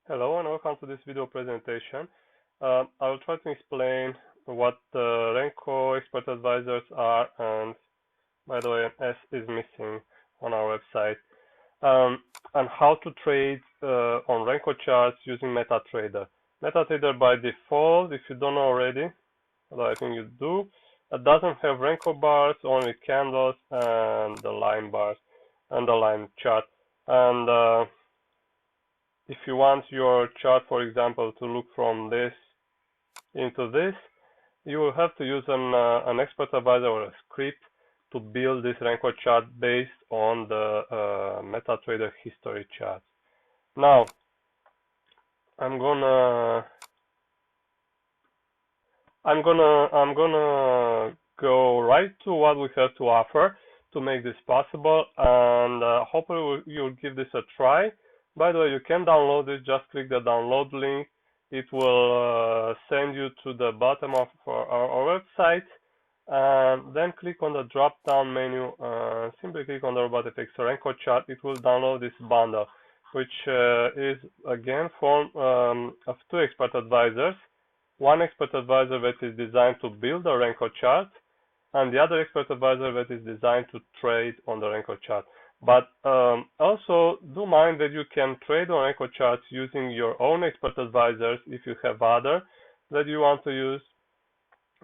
Hello and welcome to this video presentation. I will try to explain what the Renko expert advisors are, and by the way, an S is missing on our website, and how to trade on Renko charts using MetaTrader. MetaTrader by default, if you don't know already, although I think you do, it doesn't have Renko bars, only candles and the line bars and the line chart. And if you want your chart, for example, to look from this into this, you will have to use an expert advisor or a script to build this Renko chart based on the MetaTrader history chart. Now, I'm gonna go right to what we have to offer to make this possible, and hopefully you'll give this a try. By the way, you can download it. Just click the download link. It will send you to the bottom of our website, and then click on the drop-down menu. Simply click on the RobotFX Renko chart. It will download this bundle, which is again formed of two expert advisors. One expert advisor that is designed to build a Renko chart, and the other expert advisor that is designed to trade on the Renko chart. But also do mind that you can trade on Renko charts using your own expert advisors. If you have other that you want to use,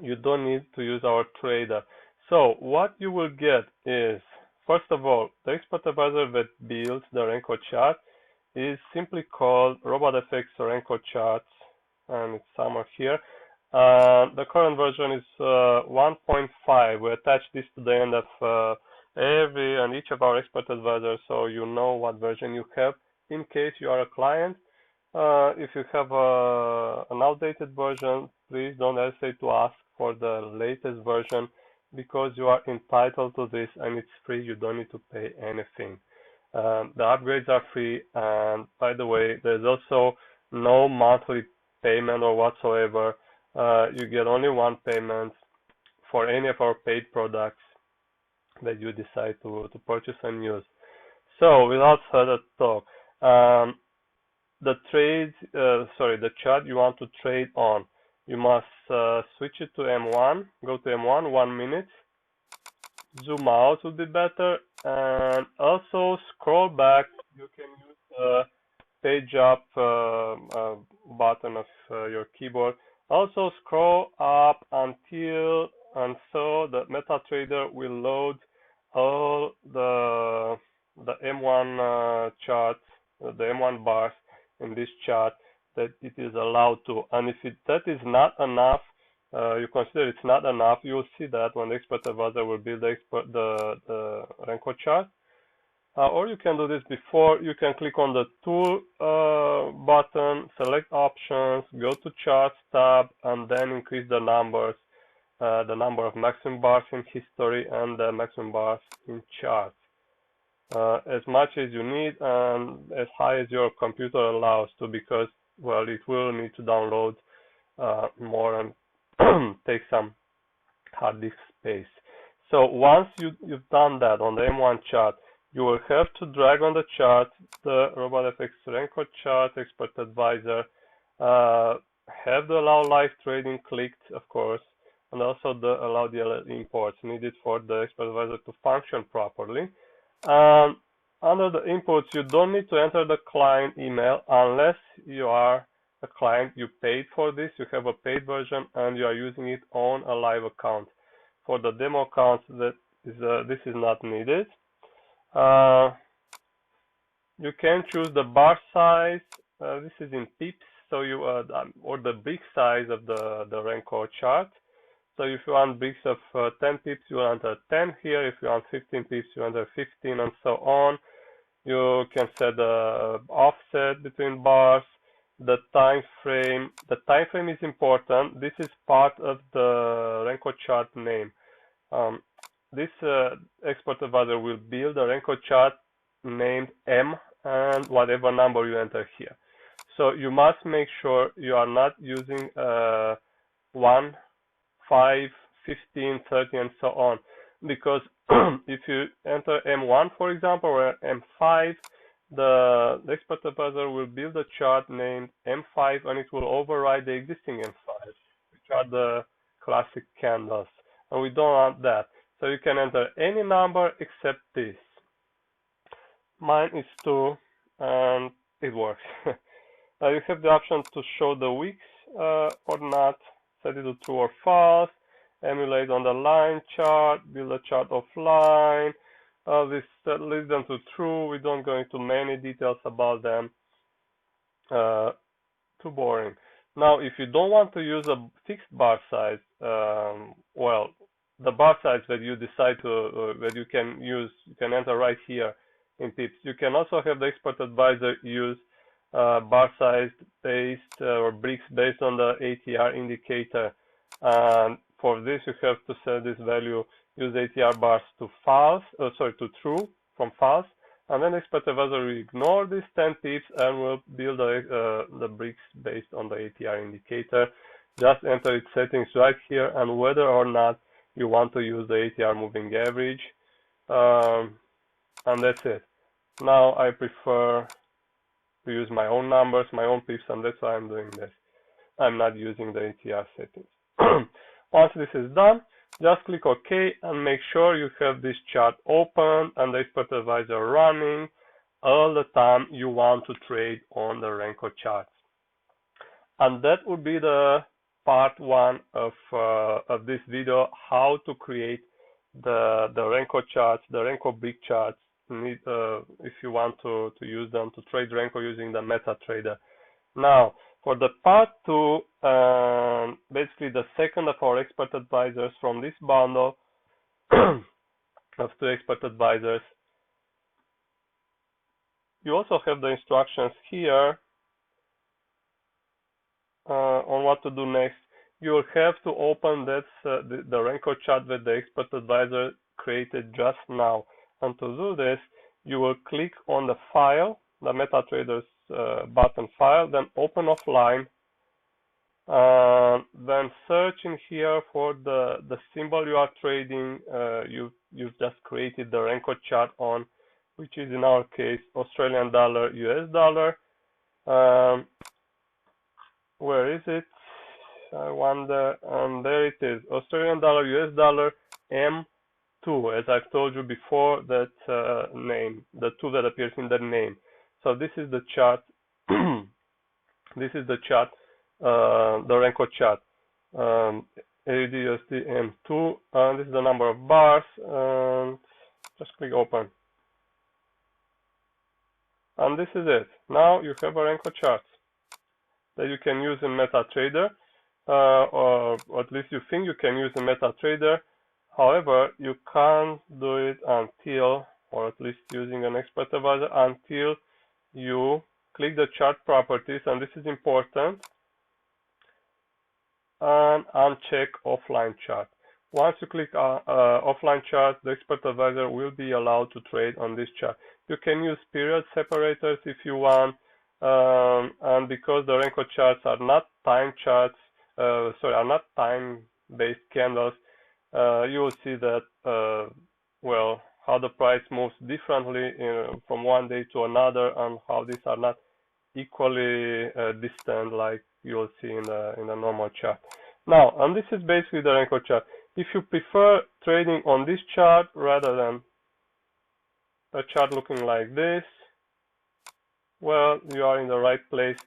you don't need to use our trader. So what you will get is, first of all, the expert advisor that builds the Renko chart is simply called RobotFX Renko Charts, and it's somewhere here. The current version is 1.5. We attach this to the end of every and each of our expert advisors, so you know what version you have in case you are a client. If you have an outdated version, please don't hesitate to ask for the latest version, because you are entitled to this and it's free. You don't need to pay anything. The upgrades are free, and by the way, there's also no monthly payment or whatsoever. You get only one payment for any of our paid products that you decide to purchase and use. So without further talk, the chart you want to trade on, you must switch it to M1, go to M1, 1 minute, zoom out would be better, and also scroll back. You can use the page up button of your keyboard. Also scroll up until and so the MetaTrader will load all the M1 charts, the M1 bars in this chart that it is allowed to. And if that is not enough, you consider it's not enough, you will see that when the expert advisor will build the Renko chart. Or you can do this before. You can click on the tool button, select options, go to charts tab, and then increase the numbers, the number of maximum bars in history and the maximum bars in charts, as much as you need and as high as your computer allows to, because, well, it will need to download more and take some hard disk space. So once you've done that on the M1 chart, you will have to drag on the chart the RobotFX Renko chart expert advisor, have the allow live trading clicked, of course, and also the allow DLL imports needed for the expert advisor to function properly. Under the inputs, you don't need to enter the client email unless you are a client, you paid for this, you have a paid version, and you are using it on a live account. For the demo accounts, this is not needed. You can choose the bar size. This is in pips, so you or the brick size of the Renko chart. So if you want bricks of 10 pips, you enter 10 here. If you want 15 pips, you enter 15, and so on. You can set the offset between bars, the time frame. The time frame is important. This is part of the Renko chart name. This expert advisor will build a Renko chart named M and whatever number you enter here. So you must make sure you are not using 1, 5, 15, 30, and so on, because if you enter M1, for example, or M5, the expert advisor will build a chart named M5, and it will override the existing M5, which are the classic candles, and we don't want that. So you can enter any number except this. Mine is 2, and it works. You have the option to show the wicks or not, set it to true or false, emulate on the line chart, build a chart offline. This leads them to true. We don't go into many details about them. Too boring. Now, if you don't want to use a fixed bar size, well, the bar size that you decide to that you can use, you can enter right here in pips. You can also have the expert advisor use bar size based or bricks based on the ATR indicator. And for this, you have to set this value, use ATR bars to false, to true from false, and then expert advisor will ignore these 10 pips and will build the bricks based on the ATR indicator. Just enter its settings right here and whether or not you want to use the ATR moving average, and that's it. Now I prefer to use my own numbers, my own pips, and that's why I'm doing this. I'm not using the ATR settings. Once this is done, just click OK and make sure you have this chart open and the expert advisor running all the time you want to trade on the Renko charts. And that would be the part 1 of this video, how to create the Renko charts, the Renko big charts, if you want to use them to trade Renko using the MetaTrader. Now, for the part 2, basically the second of our expert advisors from this bundle of 2 expert advisors, you also have the instructions here on what to do next. You will have to open the Renko chart that the expert advisor created just now. And to do this, you will click on the file, the MetaTrader's button file, then open offline, then search in here for the symbol you are trading. You've just created the Renko chart on, which is in our case Australian dollar, US dollar. Where is it? I wonder. And there it is, Australian dollar, US dollar, M2, as I've told you before, that name, the 2 that appears in the name. So this is the chart. This is the chart, the Renko chart, AUD/USD M2, and this is the number of bars. And just click open, and this is it. Now you have a Renko chart that you can use in MetaTrader, or at least you think you can use in MetaTrader. However, you can't do it until, or at least using an expert advisor, until you click the chart properties, and this is important, and uncheck offline chart. Once you click offline chart, the expert advisor will be allowed to trade on this chart. You can use period separators if you want, and because the Renko charts are not time charts, are not time-based candles, you will see that, well, how the price moves differently from one day to another, and how these are not equally distant like you will see in the normal chart. Now, and this is basically the Renko chart. If you prefer trading on this chart rather than a chart looking like this, well, you are in the right place.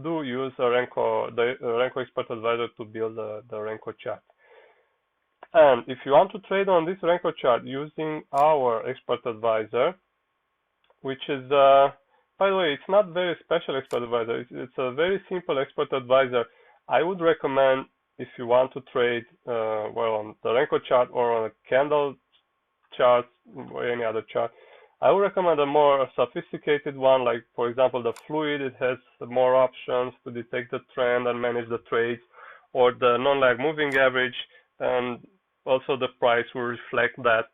Do use the Renko expert advisor to build the Renko chart. And if you want to trade on this Renko chart using our expert advisor, which is, by the way, it's not very special expert advisor. It's a very simple expert advisor. I would recommend, if you want to trade, well, on the Renko chart or on a candle chart or any other chart, I would recommend a more sophisticated one, like, for example, the Fluid. It has more options to detect the trend and manage the trades, or the non-lag moving average, and also the price will reflect that.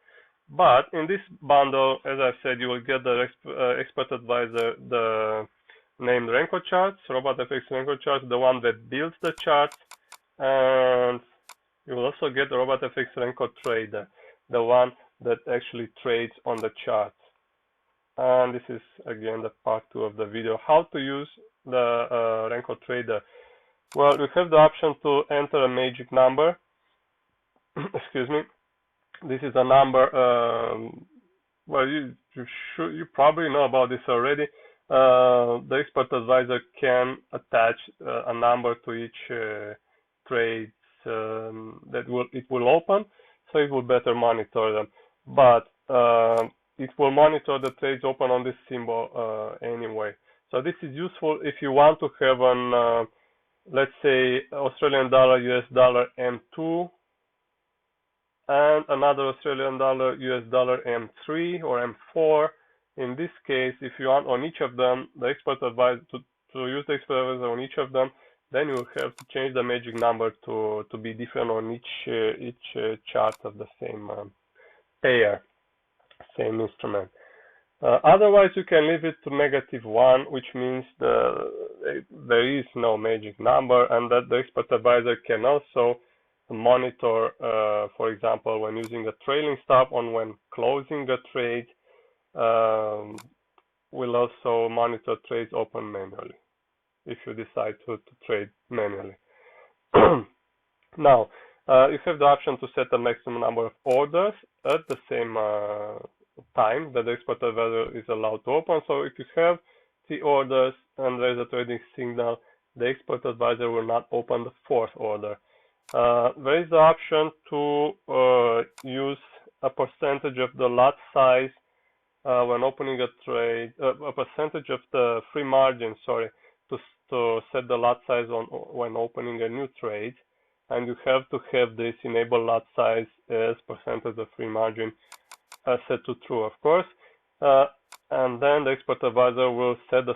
But in this bundle, as I said, you will get the expert advisor, the named Renko charts, RobotFX Renko charts, the one that builds the charts, and you will also get the RobotFX Renko Trader, the one that actually trades on the charts. And this is again the part 2 of the video, how to use the Renko Trader. Well, you have the option to enter a magic number. Excuse me. This is a number. Well, you probably know about this already. The expert advisor can attach a number to each trade that it will open, so it will better monitor them. But it will monitor the trades open on this symbol anyway. So this is useful if you want to have an let's say Australian dollar, US dollar M2 and another Australian dollar, US dollar M3 or M4. In this case, if you want on each of them, the expert advisor to use the expert advisor on each of them, then you have to change the magic number to be different on each chart of the same pair, same instrument. Otherwise, you can leave it to -1, which means there is no magic number, and that the expert advisor can also monitor, for example, when using a trailing stop on when closing a trade, will also monitor trades open manually if you decide to trade manually. Now, you have the option to set a maximum number of orders at the same time that the expert advisor is allowed to open. So if you have 3 orders and there is a trading signal, the expert advisor will not open the 4th order. There is the option to use a percentage of the lot size when opening a trade, a percentage of the free margin, sorry, to set the lot size when opening a new trade. And you have to have this enable lot size as percentage of free margin set to true, of course. And then the expert advisor will set the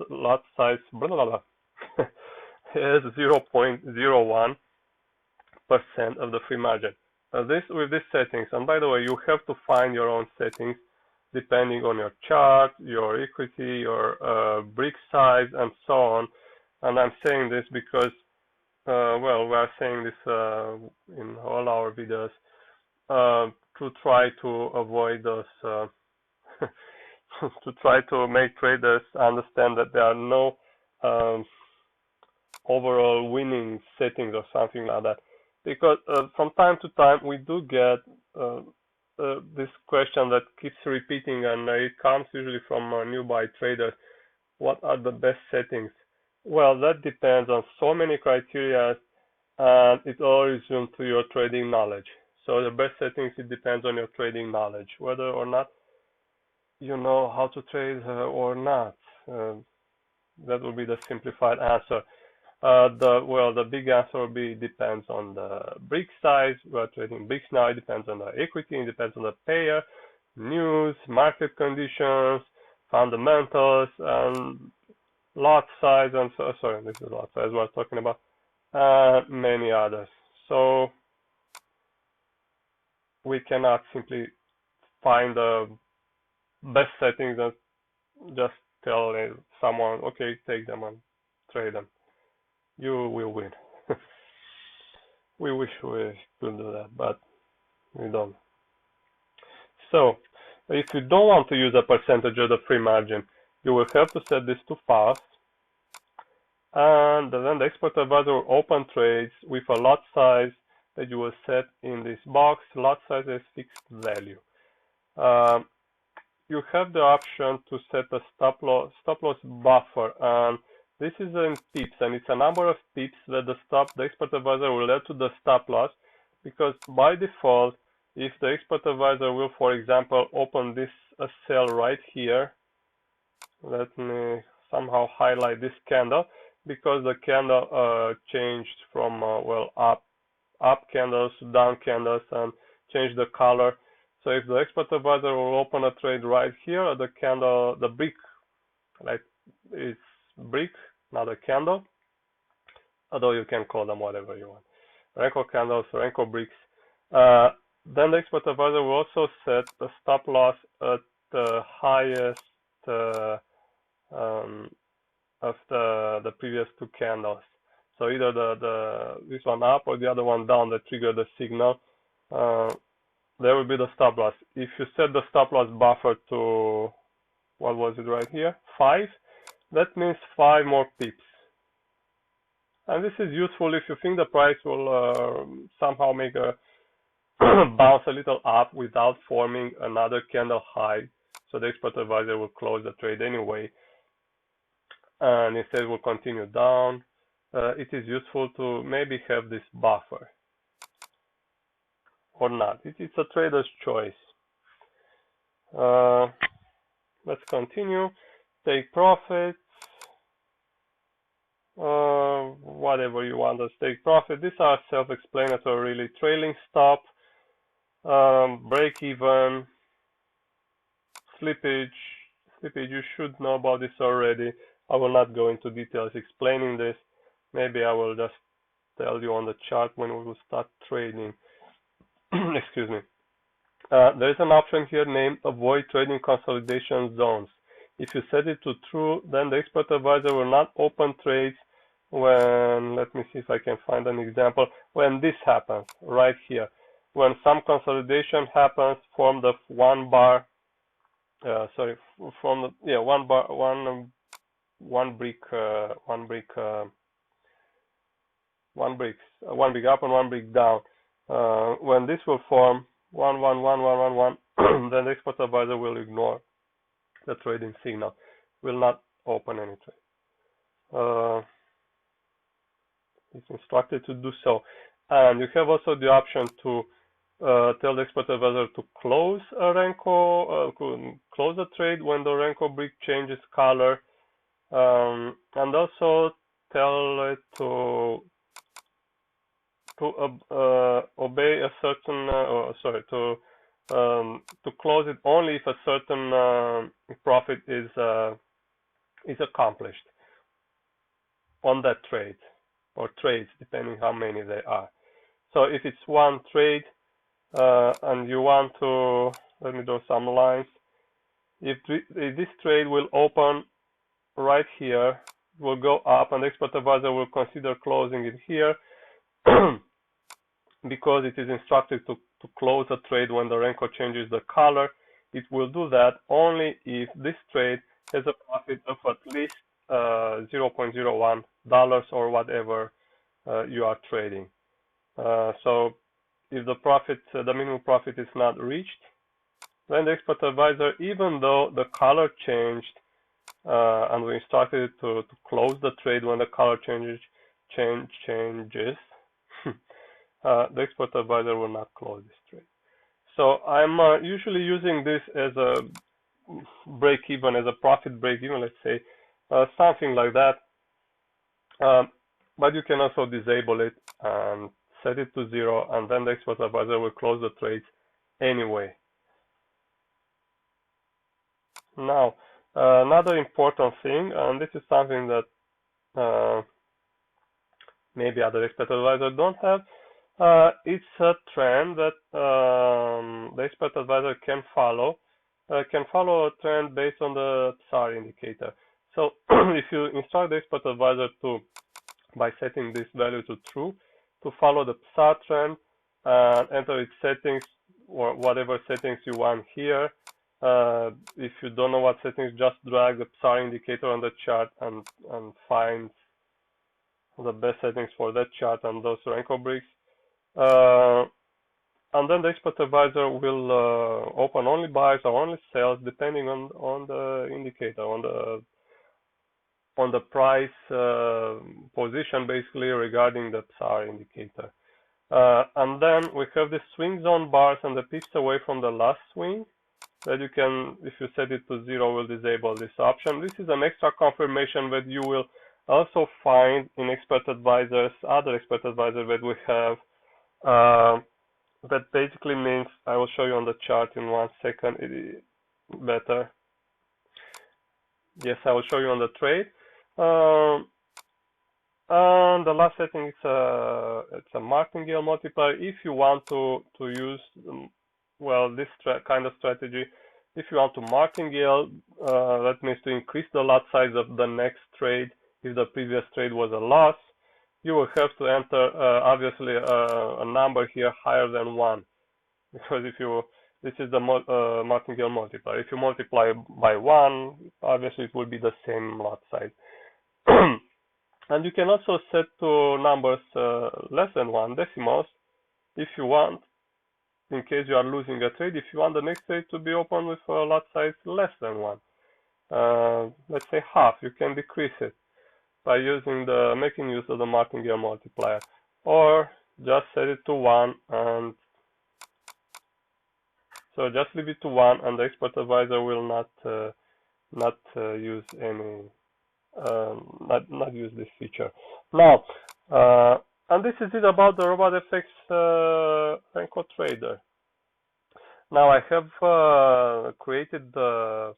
lot size as 0.01% of the free margin. With these settings, and by the way, you have to find your own settings depending on your chart, your equity, your brick size, and so on. And I'm saying this because, well, we are saying this in all our videos to try to avoid those, to try to make traders understand that there are no overall winning settings or something like that. Because from time to time we do get this question that keeps repeating, and it comes usually from newbie traders. What are the best settings? Well, that depends on so many criteria, and it all resumes to your trading knowledge. So the best settings, it depends on your trading knowledge, whether or not you know how to trade or not. That will be the simplified answer. The big answer will be depends on the brick size. We are trading bricks now. It depends on the equity. It depends on the pair, news, market conditions, fundamentals, and lot size. And so, sorry, this is lot size we're talking about, and many others. So we cannot simply find the best settings and just tell someone, okay, take them and trade them. You will win. We wish we could do that, but we don't. So, if you don't want to use a percentage of the free margin, you will have to set this to false, and then the expert advisor will open trades with a lot size that you will set in this box. Lot size is fixed value. You have the option to set a stop loss buffer, and this is in pips, and it's a number of pips that the expert advisor will add to the stop loss, because by default, if the expert advisor will, for example, open this sell right here, let me somehow highlight this candle, because the candle changed from well, up candles to down candles and changed the color. So if the expert advisor will open a trade right here, the candle, the brick, like it's brick, not a candle, although you can call them whatever you want. Renko candles, Renko bricks. Then the expert advisor will also set the stop loss at the highest of the previous 2 candles. So either this one up or the other one down that trigger the signal. there will be the stop loss. If you set the stop loss buffer to, what was it right here, 5, that means 5 more pips. And this is useful if you think the price will somehow make a bounce a little up without forming another candle high. So the expert advisor will close the trade anyway, and instead will continue down. It is useful to maybe have this buffer or not. It's a trader's choice. Let's continue. Take profits. Whatever you want to take profit. These are self-explanatory, really. Trailing stop, break even, slippage. You should know about this already. I will not go into details explaining this. Maybe I will just tell you on the chart when we will start trading. Excuse me. There is an option here named Avoid Trading Consolidation Zones. If you set it to true, then the expert advisor will not open trades when, let me see if I can find an example, when this happens right here. When some consolidation happens from the one brick up and one brick down. When this will form 1 1 1 1 1 1, then the expert advisor will ignore the trading signal, will not open any trade. It's instructed to do so. And you have also the option to tell the expert advisor to close a Renko, close a trade when the Renko brick changes color, and also tell it to obey a certain, to close it only if a certain profit is accomplished on that trade, or trades, depending how many they are. So if it's one trade and you want to, let me draw some lines. If this trade will open right here, will go up, and the expert advisor will consider closing it here because it is instructed to close a trade when the Renko changes the color. It will do that only if this trade has a profit of at least $0.01 or whatever you are trading. So if the profit, the minimum profit is not reached, then the expert advisor, even though the color changed and we instructed it to close the trade when the color changes, the expert advisor will not close this trade. So I'm usually using this as a break even, as a profit break even, let's say, something like that. But you can also disable it and set it to 0, and then the expert advisor will close the trades anyway. Now, another important thing, and this is something that maybe other expert advisors don't have, it's a trend that the expert advisor can follow a trend based on the PSAR indicator. So if you instruct the expert advisor to, by setting this value to true, to follow the PSAR trend and enter its settings, or whatever settings you want here. If you don't know what settings, just drag the PSAR indicator on the chart and find the best settings for that chart and those Renko bricks. And then the expert advisor will open only buys or only sales depending on the indicator, on the price position, basically, regarding the PSAR indicator. And then we have the swing zone bars and the pips away from the last swing that you can, if you set it to 0, will disable this option. This is an extra confirmation that you will also find in expert advisors, other expert advisors that we have. That basically means, I will show you on the chart in 1 second, it is better. Yes, I will show you on the trade. And the last setting is it's a Martingale Multiplier. If you want to use well, this kind of strategy, if you want to Martingale, that means to increase the lot size of the next trade. If the previous trade was a loss, you will have to enter obviously a number here higher than 1. because this is the Martingale multiplier. If you multiply by 1, obviously it will be the same lot size. And you can also set to numbers less than 1, decimals, if you want, in case you are losing a trade. If you want the next trade to be open with a lot size less than 1, let's say half, you can decrease it by making use of the Martingale multiplier, or just set it to 1, and so just leave it to 1, and the expert advisor will not use any not use this feature. Now, and this is it about the RobotFX Renko Trader. Now I have created the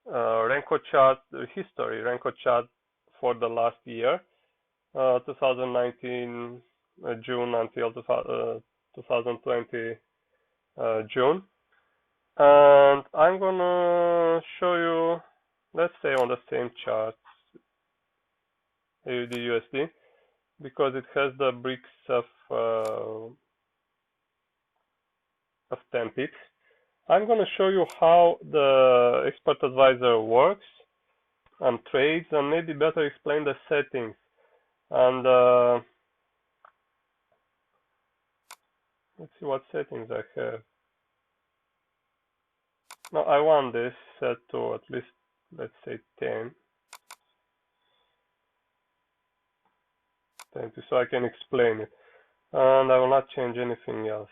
Renko chart history, Renko chart for the last year, 2019 June until 2020 June, and I'm gonna show you, let's say, on the same chart, AUD USD, because it has the bricks of 10 pips. I'm going to show you how the expert advisor works and trades, and maybe better explain the settings. And let's see what settings I have. Now I want this set to at least, let's say, 10, so I can explain it, and I will not change anything else.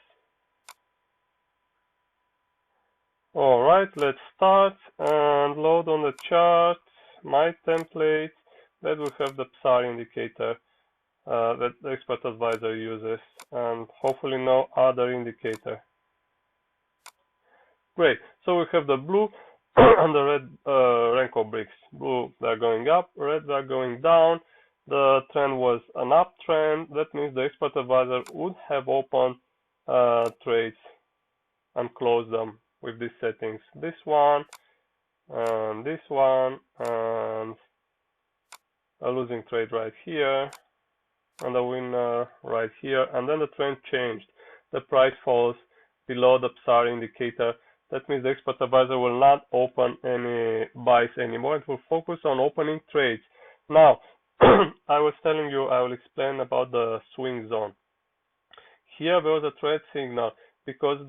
Alright, let's start and load on the chart my template that will have the PSAR indicator that the expert advisor uses, and hopefully no other indicator. Great, so we have the blue and the red Renko bricks. Blue, they're going up, red, they're going down. The trend was an uptrend. That means the expert advisor would have opened trades and closed them with these settings. This one, and this one, and a losing trade right here, and a winner right here. And then the trend changed. The price falls below the PSAR indicator. That means the expert advisor will not open any buys anymore. It will focus on opening trades. Now, I was telling you, I will explain about the swing zone. Here there was a trade signal because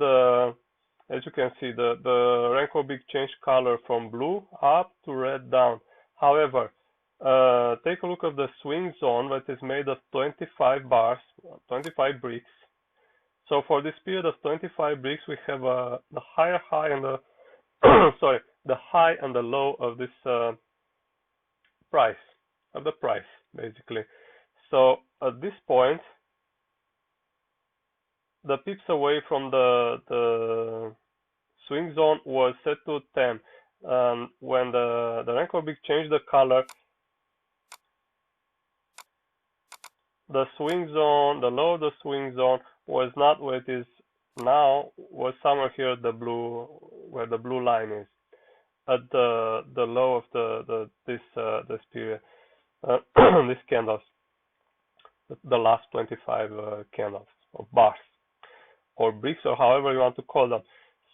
as you can see, the Renko big changed color from blue up to red down. However, take a look at the swing zone that is made of 25 bars, 25 bricks. So for this period of 25 bricks, we have the higher high and the sorry, the high and the low of this price, basically. So at this point, the pips away from the swing zone was set to 10. When the Renko big changed the color, the swing zone, the low of the swing zone was not where it is now, was somewhere here at the blue, where the blue line is, at the low of this period, these candles, the last 25 candles or bars or bricks or however you want to call them.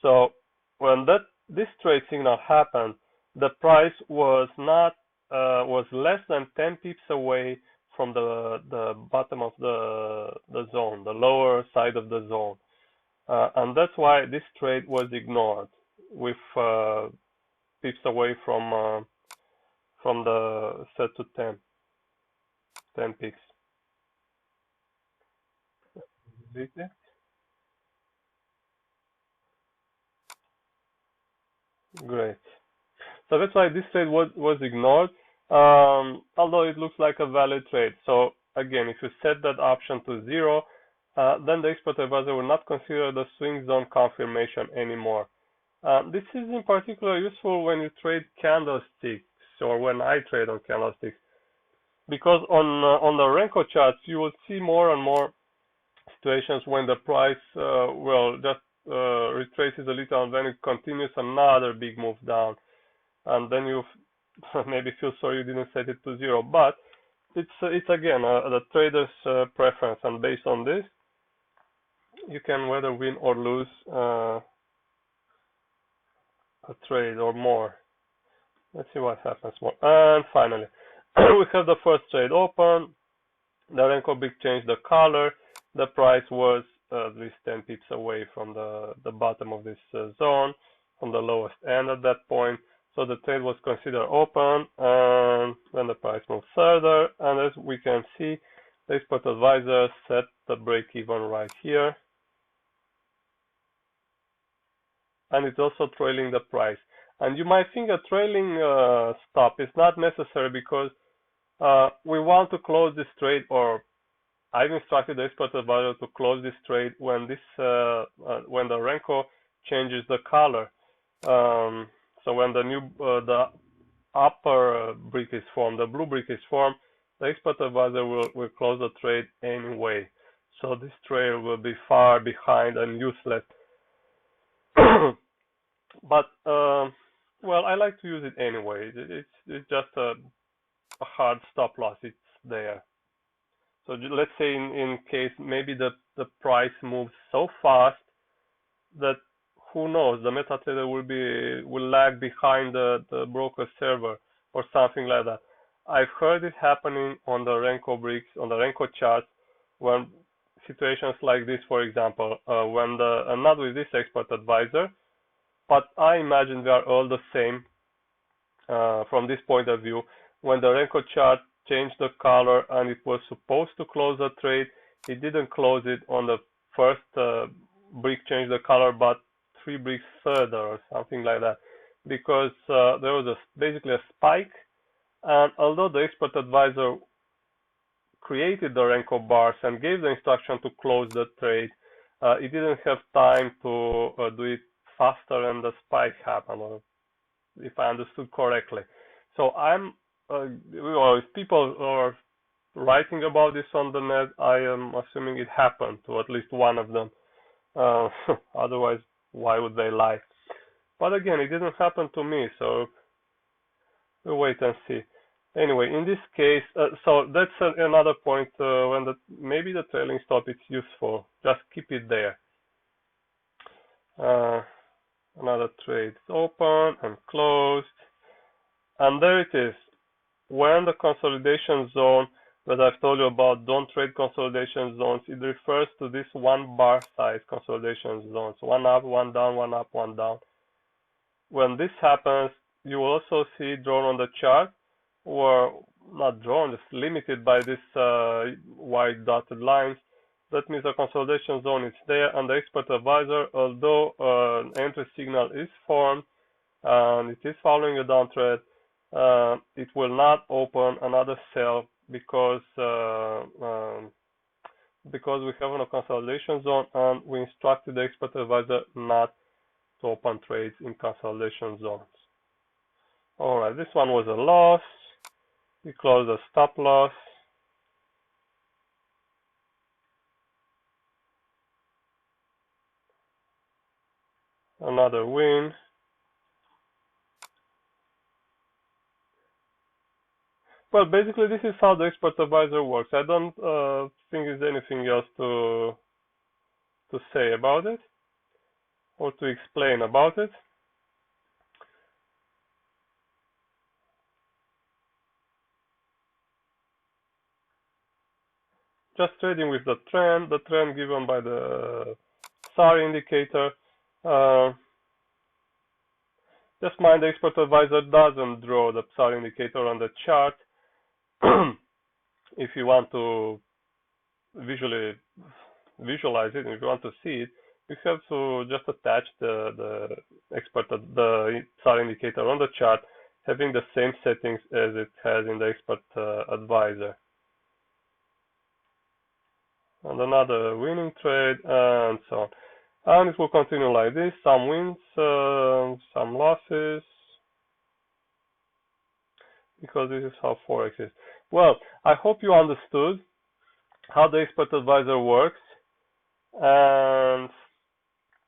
So when this trade signal happened, the price was not was less than 10 pips away from the bottom of the zone, the lower side of the zone, and that's why this trade was ignored with pips away from the set to 10 pips. Great. So that's why this trade was ignored, although it looks like a valid trade. So again, if you set that option to 0, then the expert advisor will not consider the swing zone confirmation anymore. This is in particular useful when you trade candlesticks, or when I trade on candlesticks, because on the Renko charts you will see more and more situations when the price just retraces a little and then it continues another big move down, and then you maybe feel sorry you didn't set it to 0. But it's again the trader's preference, and based on this you can whether win or lose a trade or more. Let's see what happens more. And finally, we have the first trade open. The Renko Big changed the color. The price was at least 10 pips away from the bottom of this zone, from the lowest end at that point. So the trade was considered open, and then the price moved further. And as we can see, the expert advisor set the break even right here. And it's also trailing the price. And you might think a trailing stop is not necessary because we want to close this trade, or I've instructed the expert advisor to close this trade when when the Renko changes the color. So when the upper brick is formed, the blue brick is formed, the expert advisor will close the trade anyway. So this trade will be far behind and useless. But well, I like to use it anyway. It's just a hard stop loss. It's there. So let's say in case maybe the price moves so fast that who knows, the MetaTrader will lag behind the broker server or something like that. I've heard it happening on the Renko bricks, on the Renko charts, when situations like this, for example, when not with this expert advisor, but I imagine they are all the same from this point of view. When the Renko chart changed the color and it was supposed to close the trade, it didn't close it on the first brick changed the color, but 3 bricks further or something like that, because there was basically a spike, and although the expert advisor created the Renko bars and gave the instruction to close the trade, it didn't have time to do it faster, and the spike happened, or if I understood correctly. So if people are writing about this on the net, I am assuming it happened to at least one of them. Otherwise, why would they lie? But again, it didn't happen to me, so we'll wait and see. Anyway, in this case, so that's another point when maybe the trailing stop is useful. Just keep it there. Another trade open and closed, and there it is. When the consolidation zone that I've told you about, don't trade consolidation zones, it refers to this one bar size consolidation zones, one up, one down, one up, one down. When this happens, you will also see drawn on the chart, or not drawn, just limited by this white dotted lines. That means the consolidation zone is there, and the expert advisor, although an entry signal is formed and it is following a downtrend, it will not open another sell because we have a consolidation zone, and we instructed the expert advisor not to open trades in consolidation zones. Alright, this one was a loss. We closed a stop loss. Another win. Well, basically, this is how the expert advisor works. I don't think there's anything else to say about it or to explain about it. Just trading with the trend given by the PSAR indicator. Just mind the expert advisor doesn't draw the PSAR indicator on the chart. If you want to visualize it, if you want to see it, you have to just attach the PSAR indicator on the chart, having the same settings as it has in the expert advisor. And another winning trade, and so on. And it will continue like this: some wins, some losses, because this is how forex is. Well, I hope you understood how the expert advisor works, and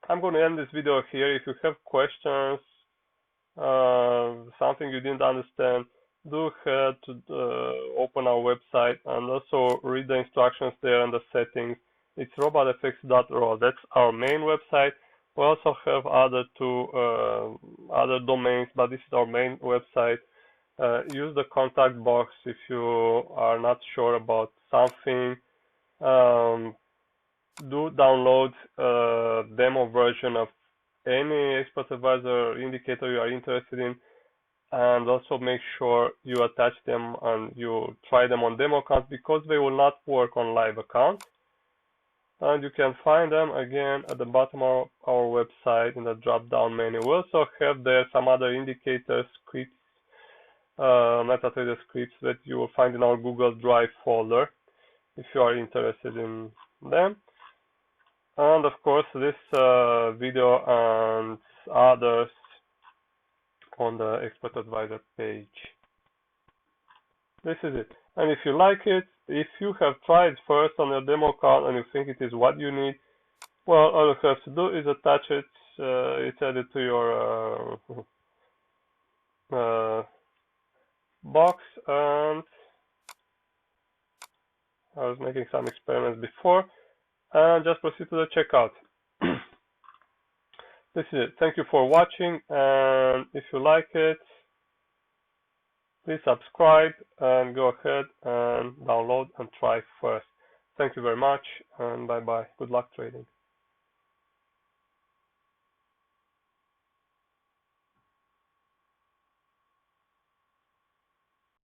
I'm going to end this video here. If you have questions, something you didn't understand, do head to open our website and also read the instructions there and the settings It's robotfx.ro. That's our main website. We also have other other domains, but this is our main website. Use the contact box if you are not sure about something. Do download a demo version of any expert advisor indicator you are interested in, and also make sure you attach them and you try them on demo accounts, because they will not work on live accounts. And you can find them again at the bottom of our website in the drop down menu. We also have there some other indicator scripts, MetaTrader scripts that you will find in our Google Drive folder if you are interested in them. And of course, this video and others on the Expert Advisor page. This is it. And if you like it, if you have tried first on your demo account and you think it is what you need, well, all you have to do is attach it. It's added to your box, and I was making some experiments before, and just proceed to the checkout. This is it. Thank you for watching, and if you like it, please subscribe and go ahead and download and try first. Thank you very much, and bye bye. Good luck trading.